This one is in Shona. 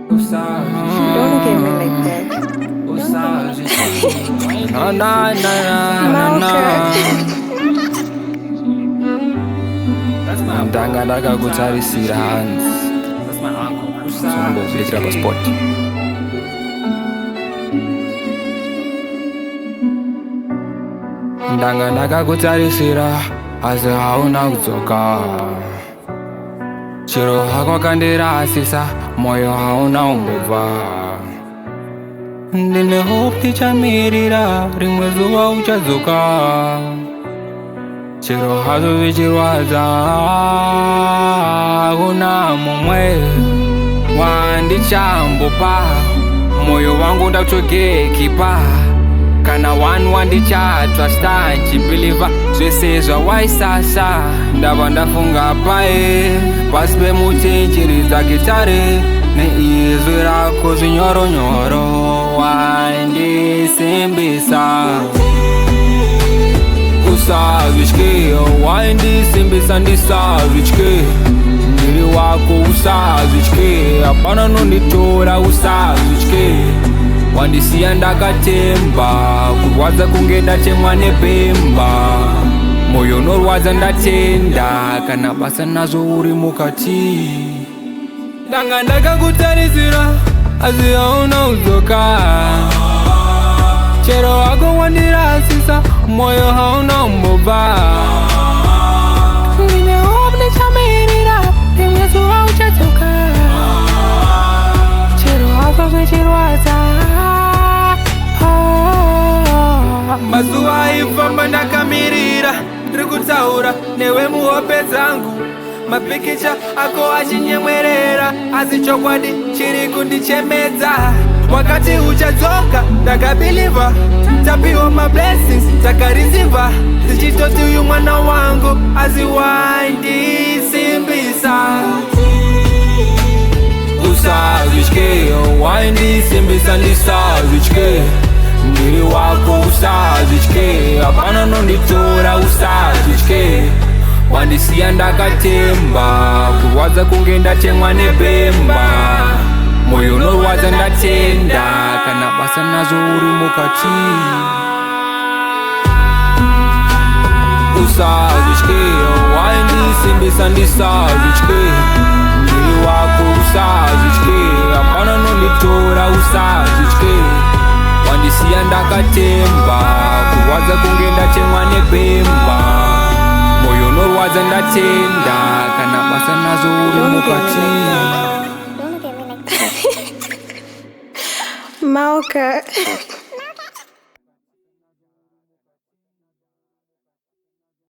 Don't look at me like that. No, no, no, no, no. Ndanga ndakakutarisira hanzi sombobvekera paspot. Ndanga ndakakutarisira asi hauna kudzoka. Chiro hako kandirasisa moyo hauna umbobva. Ndine hope tichamirira rimwe zuva uchadzoka. Chiro hazo vichirwadza kuna mumwe wandichambopa. Moyo wangu ndakutogekipa kana wanu wandichatrasta nchibhiliva zvese zvawaisasa. Ndava ndafunga pae pasi pemuti nchiridza gitare neizwi rako zvinyoronyoro wandisimbisa. Usazvitye wandisimbisa ndisazvitye ndiri wako. Usazvitye hapana nonditora. Usazvitye wandisiya ndakatemba kurwadza kunge ndatemwa nepemba. Moyo unorwadza ndatenda kana basa nazvo uri mukati. Ndanga ndakakutarisira asi hauna kudzoka. Chero wako wandirasisa moyo hauna umbobva. Ndine hope ndichamirira rimwe zuva uchadzoka. Chero wako zvichirwadza. Mazuva aifamba ndakamirira ndiri kutaura newe muhope dzangu. Mapikicha ako achinyemwerera asi chokwadi chiri kundichemedza. Wakati uchadzoka ndakabhiliva tapiwa mablessings takarizivha tichitoti uyu mwana wangu asi wandisimbisa. Usazvitye wandisimbisa ndisazvitye ndiri wako. Usazvitye hapana nonditora. Usazvitye wandisiya ndakatemba kurwadza kunge ndatemwa nepemba. Moyo unorwadza ndatenda kana basa nazvo uri mukati. Usazvitye wandisimbisa ndisazvitye ndiri wako. Usazvitye hapana nonditora. Usazvitye wandisiya ndakatemba kurwadza kunge ndatemwa nepemba. Moyo unorwadza ndatenda kana basa nazvo uri mukati. Mal Kwang.